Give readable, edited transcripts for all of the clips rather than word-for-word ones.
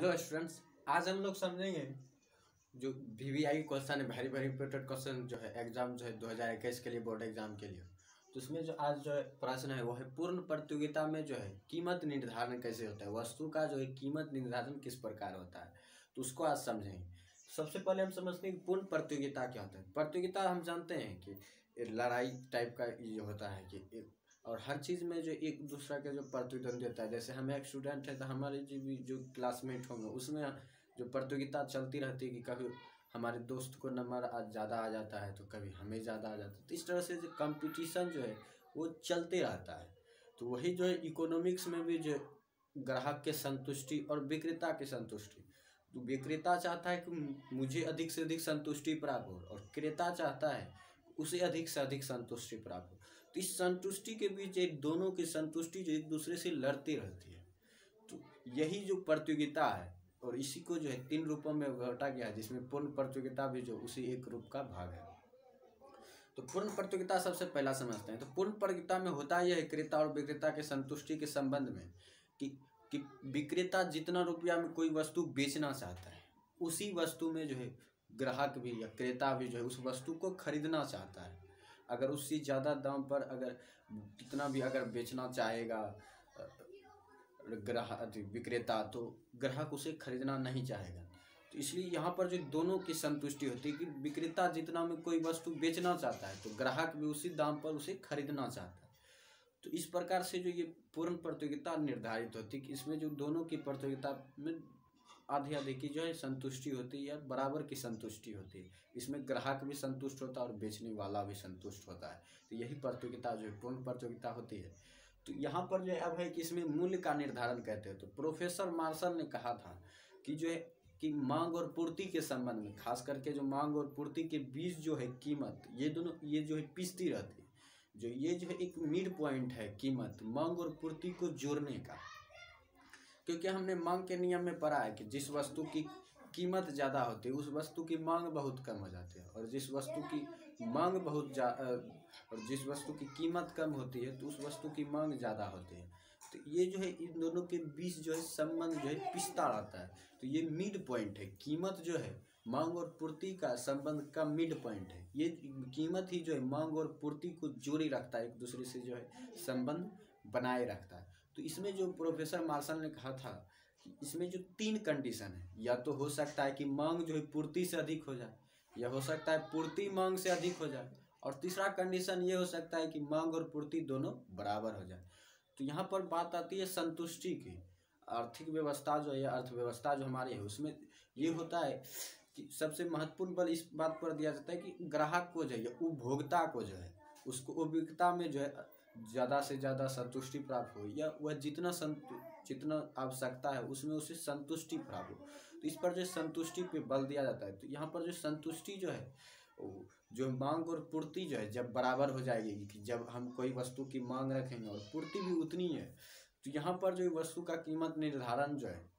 Hello students, आज हम लोग समझेंगे जो VVI क्वेश्चन है, वेरी वेरी इंपॉर्टेंट क्वेश्चन जो है एग्जाम जो है 2021 के लिए, बोर्ड एग्जाम के लिए। तो उसमें जो आज जो है प्रश्न है वो है पूर्ण प्रतियोगिता में जो है कीमत निर्धारण कैसे होता है, वस्तु का जो है कीमत निर्धारण किस प्रकार होता है, तो उसको आज समझेंगे। सबसे पहले हम समझते हैं कि पूर्ण प्रतियोगिता क्या होता है। प्रतियोगिता हम जानते हैं कि लड़ाई टाइप का ये होता है कि और हर चीज़ में जो एक दूसरा के जो प्रतिद्वंदी होता है, जैसे हम एक स्टूडेंट है तो हमारे जो क्लासमेट होंगे उसमें जो प्रतियोगिता चलती रहती है कि कभी हमारे दोस्त को नंबर ज़्यादा आ जाता है तो कभी हमें ज़्यादा आ जाता है। तो इस तरह से जो कंपटीशन जो है वो चलते रहता है। तो वही जो है इकोनॉमिक्स में भी जो ग्राहक के संतुष्टि और विक्रेता की संतुष्टि, तो विक्रेता चाहता है कि मुझे अधिक से अधिक संतुष्टि प्राप्त हो और क्रेता चाहता है उसे अधिक से अधिक संतुष्टि प्राप्त हो। तो इस संतुष्टि के बीच एक दोनों की संतुष्टि जो एक दूसरे से लड़ती रहती है। तो यही जो प्रतियोगिता है और इसी को जो है 3 रूपों में बांटा गया है, जिसमें पूर्ण प्रतियोगिता भी जो उसी एक रूप का भाग है। तो पूर्ण प्रतियोगिता सबसे पहला समझते हैं। तो पूर्ण प्रतियोगिता में होता यह है क्रेता और विक्रेता के संतुष्टि के संबंध में कि विक्रेता जितना रुपया में कोई वस्तु बेचना चाहता है उसी वस्तु में जो है ग्राहक भी या क्रेता भी जो है उस वस्तु को खरीदना चाहता है। अगर उससे ज़्यादा दाम पर अगर कितना भी अगर बेचना चाहेगा ग्राहक विक्रेता, तो ग्राहक उसे खरीदना नहीं चाहेगा। तो इसलिए यहाँ पर जो दोनों की संतुष्टि होती है कि विक्रेता जितना में कोई वस्तु बेचना चाहता है तो ग्राहक भी उसी दाम पर उसे खरीदना चाहता है। तो इस प्रकार से जो ये पूर्ण प्रतियोगिता निर्धारित होती है कि इसमें जो दोनों की प्रतियोगिता में आधी आधी की जो है संतुष्टि होती है या बराबर की संतुष्टि होती है। इसमें ग्राहक भी संतुष्ट होता है और बेचने वाला भी संतुष्ट होता है। तो यही प्रतियोगिता जो है पूर्ण प्रतियोगिता होती है। तो यहाँ पर जो है अब है कि इसमें मूल्य का निर्धारण कहते हैं। तो प्रोफेसर मार्शल ने कहा था कि जो है कि मांग और पूर्ति के संबंध में, खास करके जो मांग और पूर्ति के बीच जो है कीमत, ये दोनों ये जो है पिसती रहती है। जो ये जो है एक मिड पॉइंट है कीमत मांग और पूर्ति को जोड़ने का। क्योंकि हमने मांग के नियम में पढ़ा है कि जिस वस्तु की कीमत ज़्यादा होती है उस वस्तु की मांग बहुत कम हो जाती है, और जिस वस्तु की मांग और जिस वस्तु की कीमत कम होती है तो उस वस्तु की मांग ज़्यादा होती है। तो ये जो है इन दोनों के बीच जो है संबंध जो है पिसता रहता है। तो ये मिड पॉइंट है, कीमत जो है मांग और पूर्ति का संबंध का मिड पॉइंट है। ये कीमत ही जो है मांग और पूर्ति को जोड़ी रखता है, एक दूसरे से जो है संबंध बनाए रखता है। तो इसमें जो प्रोफेसर मार्शल ने कहा था कि इसमें जो 3 कंडीशन है, या तो हो सकता है कि मांग जो है पूर्ति से अधिक हो जाए, या हो सकता है पूर्ति मांग से अधिक हो जाए, और तीसरा कंडीशन ये हो सकता है कि मांग और पूर्ति दोनों बराबर हो जाए। तो यहाँ पर बात आती है संतुष्टि की। आर्थिक व्यवस्था जो है, अर्थव्यवस्था जो हमारी है, उसमें ये होता है कि सबसे महत्वपूर्ण बल इस बात पर दिया जाता है कि ग्राहक को जो है, उपभोक्ता को जो है, उसको उपभोक्ता में जो है ज़्यादा से ज़्यादा संतुष्टि प्राप्त हो, या वह जितना आवश्यकता है उसमें उसे संतुष्टि प्राप्त हो। तो इस पर जो संतुष्टि पे बल दिया जाता है। तो यहाँ पर जो संतुष्टि जो है, जो मांग और पूर्ति जो है जब बराबर हो जाएगी, कि जब हम कोई वस्तु की मांग रखेंगे और पूर्ति भी उतनी है, तो यहाँ पर जो वस्तु का कीमत निर्धारण जो है,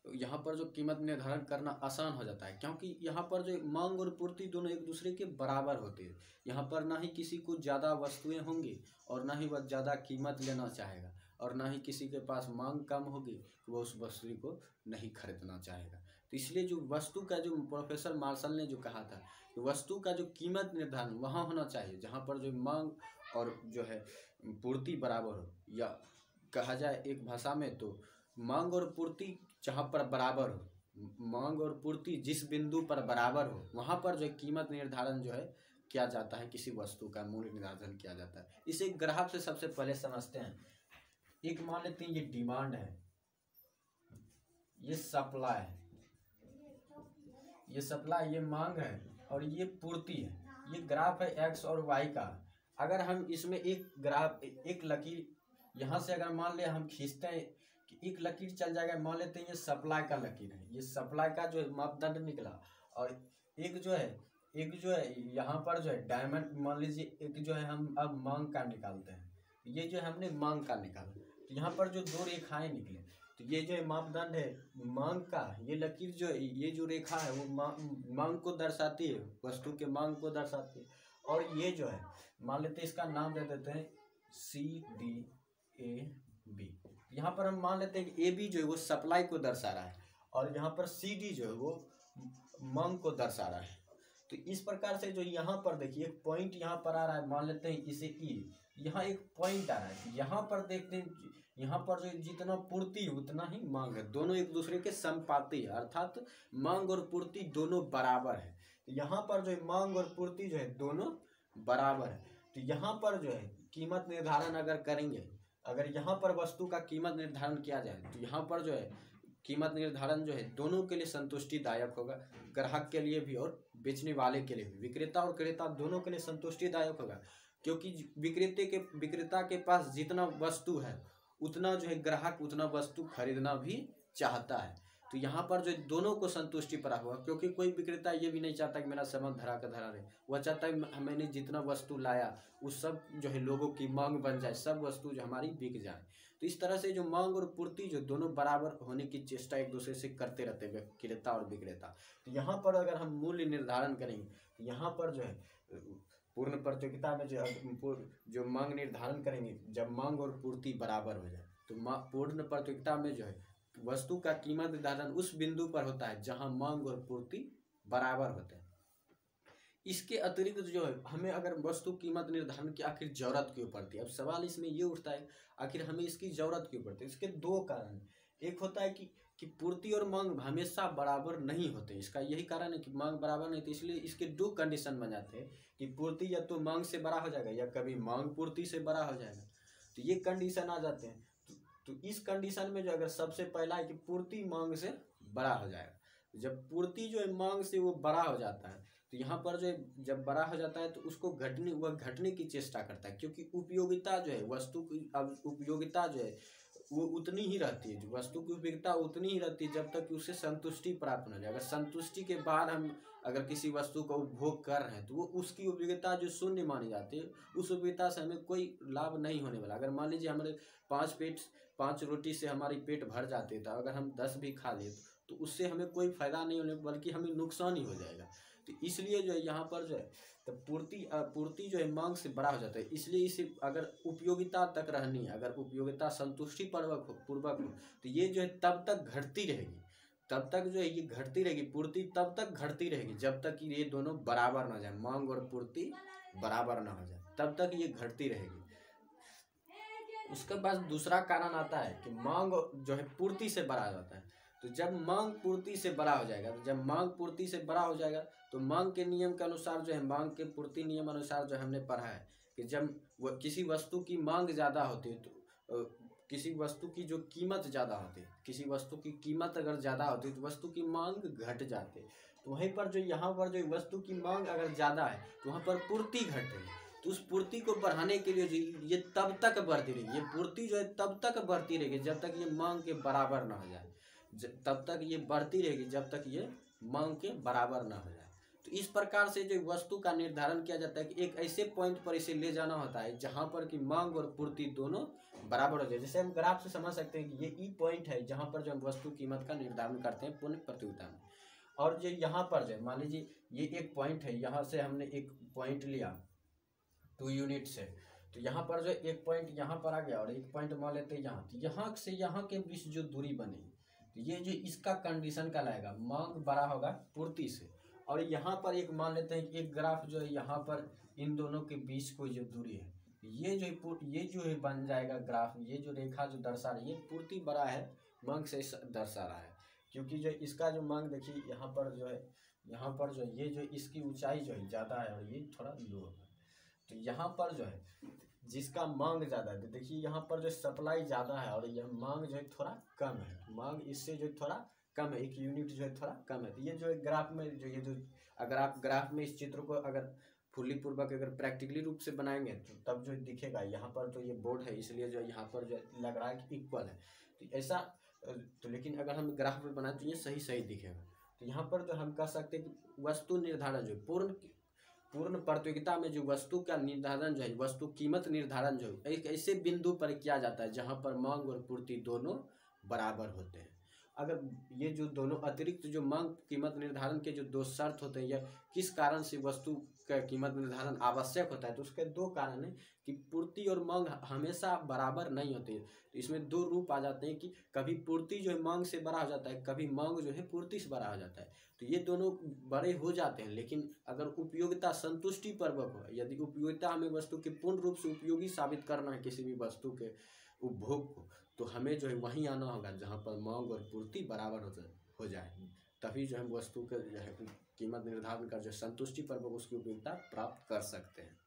यहाँ पर जो कीमत निर्धारण करना आसान हो जाता है, क्योंकि यहाँ पर जो मांग और पूर्ति दोनों एक दूसरे के बराबर होते हैं। यहाँ पर ना ही किसी को ज़्यादा वस्तुएं होंगी और ना ही वह ज़्यादा कीमत लेना चाहेगा, और ना ही किसी के पास मांग कम होगी कि वह उस वस्तु को नहीं खरीदना चाहेगा। तो इसलिए जो वस्तु का जो प्रोफेसर मार्शल ने जो कहा था कि वस्तु का जो कीमत निर्धारण वहाँ होना चाहिए जहाँ पर जो मांग और जो है पूर्ति बराबर हो, या कहा जाए एक भाषा में तो मांग और पूर्ति जहाँ पर बराबर हो, मांग और पूर्ति जिस बिंदु पर बराबर हो वहाँ पर जो कीमत निर्धारण जो है किया जाता है, किसी वस्तु का मूल्य निर्धारण किया जाता है। इसे ग्राहक से सबसे पहले समझते हैं। एक मान लेते हैं ये डिमांड है, ये सप्लाई है, ये मांग है, और ये पूर्ति है। ये ग्राफ है एक्स और वाई का। अगर हम इसमें एक लकीर यहाँ से अगर मान ले हम खींचते हैं कि एक लकीर चल जाएगा, मान लेते हैं ये सप्लाई का लकीर है, ये सप्लाई का जो है मापदंड निकला, और एक जो है यहाँ पर जो है डायमंड, मान लीजिए एक जो है हम अब मांग का निकालते हैं, ये जो है हमने मांग का निकाला। तो यहाँ पर जो 2 रेखाएं निकले, तो ये जो है मापदंड है मांग का, ये लकीर जो है, ये जो रेखा है वो मांग को दर्शाती है, वस्तु के मांग को दर्शाती है। और ये जो है मान लेते हैं इसका नाम दे देते हैं CDAB। यहाँ पर हम मान लेते हैं कि ए बी जो है वो सप्लाई को दर्शा रहा है और यहाँ पर सी डी जो है वो मांग को दर्शा रहा है। तो इस प्रकार से जो यहाँ पर देखिए एक पॉइंट यहाँ पर आ रहा है, मान लेते हैं इसे ई, यहाँ एक पॉइंट आ रहा है, यहाँ पर देखते हैं यहाँ पर जो जितना पूर्ति है उतना ही मांग है, दोनों एक दूसरे के समपाती है, अर्थात मांग और पूर्ति दोनों बराबर है। तो यहाँ पर जो है मांग और पूर्ति जो है दोनों बराबर है। तो यहाँ पर जो है कीमत निर्धारण अगर करेंगे, अगर यहाँ पर वस्तु का कीमत निर्धारण किया जाए तो यहाँ पर जो है कीमत निर्धारण जो है दोनों के लिए संतुष्टिदायक होगा, ग्राहक के लिए भी और बेचने वाले के लिए भी, विक्रेता और क्रेता दोनों के लिए संतुष्टिदायक होगा, क्योंकि विक्रेता के पास जितना वस्तु है उतना जो है ग्राहक उतना वस्तु खरीदना भी चाहता है। तो यहाँ पर जो दोनों को संतुष्टि प्राप्त हुआ, क्योंकि कोई विक्रेता ये भी नहीं चाहता कि मेरा सामान धरा का धरा रहे, वह चाहता है मैंने जितना वस्तु लाया उस सब जो है लोगों की मांग बन जाए, सब वस्तु जो हमारी बिक जाए। तो इस तरह से जो मांग और पूर्ति जो दोनों बराबर होने की चेष्टा एक दूसरे से करते रहते हैं विक्रेता और विक्रेता। तो यहाँ पर अगर हम मूल्य निर्धारण करेंगे तो यहाँ पर जो है पूर्ण प्रतियोगिता में जो मांग निर्धारण करेंगे, जब मांग और पूर्ति बराबर हो जाए तो पूर्ण प्रतियोगिता में जो है वस्तु का कीमत निर्धारण उस बिंदु पर होता है जहां मांग और पूर्ति बराबर होते हैं। इसके अतिरिक्त जो है हमें अगर वस्तु कीमत निर्धारण की आखिर जरूरत क्यों पड़ती है, अब सवाल इसमें ये उठता है आखिर हमें इसकी जरूरत क्यों पड़ती है। इसके दो कारण, एक होता है कि पूर्ति और मांग हमेशा बराबर नहीं होते, इसका यही कारण है कि मांग बराबर नहीं, तो इसलिए इसके दो कंडीशन बन जाते हैं कि पूर्ति या तो मांग से बड़ा हो जाएगा या कभी मांग पूर्ति से बड़ा हो जाएगा। तो ये कंडीशन आ जाते हैं। तो इस कंडीशन में जो अगर सबसे पहला है कि पूर्ति मांग से बड़ा हो जाएगा, जब पूर्ति जो है मांग से वो बड़ा हो जाता है तो यहाँ पर जो है जब बड़ा हो जाता है तो उसको घटने की चेष्टा करता है, क्योंकि उपयोगिता जो है वस्तु की अब उपयोगिता जो है वो उतनी ही रहती है, जो वस्तु की उपयोगिता उतनी ही रहती है जब तक कि उससे संतुष्टि प्राप्त न हो जाए। अगर संतुष्टि के बाद हम अगर किसी वस्तु का उपभोग कर रहे हैं तो वो उसकी उपयोगिता जो शून्य मानी जाती है, उस उपयोगिता से हमें कोई लाभ नहीं होने वाला। अगर मान लीजिए हमारे 5 रोटी से हमारी पेट भर जाते था, अगर हम 10 भी खा ले तो उससे हमें कोई फायदा नहीं होने बल्कि हमें नुकसान ही हो जाएगा। तो इसलिए जो है यहाँ पर जो है तो पूर्ति जो है मांग से बड़ा हो जाता है। इसलिए इसे अगर उपयोगिता तक रहनी है, अगर उपयोगिता संतुष्टि पूर्वक हो तो ये जो है तब तक घटती रहेगी, तब तक जो है ये घटती रहेगी, पूर्ति तब तक घटती रहेगी जब तक कि ये दोनों बराबर ना जाए, मांग और पूर्ति बराबर ना हो जाए तब तक ये घटती रहेगी। उसके बाद दूसरा कारण आता है कि मांग जो है पूर्ति से बड़ा हो जाता है। तो जब मांग पूर्ति से बड़ा हो जाएगा, तो जब मांग पूर्ति से बड़ा हो जाएगा तो मांग के नियम के अनुसार जो है मांग के पूर्ति नियम अनुसार जो हमने पढ़ा है कि जब वो किसी वस्तु की मांग ज़्यादा होती है तो किसी वस्तु की जो कीमत ज़्यादा होती है, किसी वस्तु की कीमत अगर ज़्यादा होती है तो वस्तु की मांग घट जाती है। तो वहीं पर जो यहाँ पर जो वस्तु की मांग अगर ज़्यादा है तो वहाँ पर पूर्ति घट रही है। तो उस पूर्ति को बढ़ाने के लिए ये तब तक बढ़ती रहेगी, ये पूर्ति जो है तब तक बढ़ती रहेगी जब तक ये मांग के बराबर ना हो जाए, तब तक ये बढ़ती रहेगी जब तक ये मांग के बराबर ना हो जाए। तो इस प्रकार से जो वस्तु का निर्धारण किया जाता है कि एक ऐसे पॉइंट पर इसे ले जाना होता है जहां पर कि मांग और पूर्ति दोनों बराबर हो जाए। जैसे हम ग्राफ से समझ सकते हैं कि ये ई पॉइंट है जहां पर जो हम वस्तु कीमत का निर्धारण करते हैं पूर्ण प्रतियोगिता में, और जो यहाँ पर जो मान लीजिए ये एक पॉइंट है, यहाँ से हमने एक पॉइंट लिया 2 यूनिट से, तो यहाँ पर जो एक पॉइंट यहाँ पर आ गया और एक पॉइंट मान लेते हैं यहाँ, तो यहाँ से यहाँ के बीच जो दूरी बनेगी तो ये जो इसका कंडीशन कहलाएगा मांग बड़ा होगा पूर्ति से। और यहाँ पर एक मान लेते हैं कि एक ग्राफ जो है यहाँ पर इन दोनों के बीच कोई जो दूरी है ये जो है बन जाएगा ग्राफ, ये जो रेखा जो दर्शा रही है पूर्ति बड़ा है मांग से दर्शा रहा है, क्योंकि जो इसका जो मांग देखिए यहाँ पर जो है यहाँ पर जो ये जो इसकी ऊंचाई जो है ज़्यादा है और ये थोड़ा लो है। तो यहाँ पर जो है जिसका मांग ज़्यादा है, तो देखिए यहाँ पर जो सप्लाई ज़्यादा है और यह मांग जो है थोड़ा कम है, मांग इससे जो थोड़ा कम है, 1 यूनिट जो है थोड़ा कम है। तो ये जो है ग्राफ में जो ये जो अगर आप ग्राफ में इस चित्र को अगर फुल्ली पूर्वक अगर प्रैक्टिकली रूप से बनाएंगे तो तब जो दिखेगा, यहाँ पर तो ये बोर्ड है इसलिए जो यहाँ पर जो लग रहा है कि इक्वल है, तो ऐसा तो लेकिन अगर हम ग्राफ में बनाए तो ये सही दिखेगा। तो यहाँ पर जो हम कह सकते हैं कि वस्तु निर्धारण जो पूर्ण प्रतियोगिता में जो वस्तु का निर्धारण जो है, वस्तु कीमत निर्धारण जो है एक ऐसे बिंदु पर किया जाता है जहां पर मांग और पूर्ति दोनों बराबर होते हैं। अगर ये जो दोनों अतिरिक्त जो मांग कीमत निर्धारण के जो 2 शर्त होते हैं या किस कारण से वस्तु का कीमत निर्धारण आवश्यक होता है, तो उसके दो कारण हैं कि पूर्ति और मांग हमेशा बराबर नहीं होती है। तो इसमें दो रूप आ जाते हैं कि कभी पूर्ति जो है मांग से बड़ा हो जाता है, कभी मांग जो है पूर्ति से बड़ा हो जाता है। तो ये दोनों बड़े हो जाते हैं, लेकिन अगर उपयोगिता संतुष्टि पूर्वक हो, यदि उपयोगिता हमें वस्तु के पूर्ण रूप से उपयोगी साबित करना है किसी भी वस्तु के उपभोग को, तो हमें जो है वहीं आना होगा जहाँ पर मांग और पूर्ति बराबर हो जाए, तभी जो है वस्तु के जो है कीमत निर्धारण कर जो संतुष्टि पूर्वक उसकी उपयोगिता प्राप्त कर सकते हैं।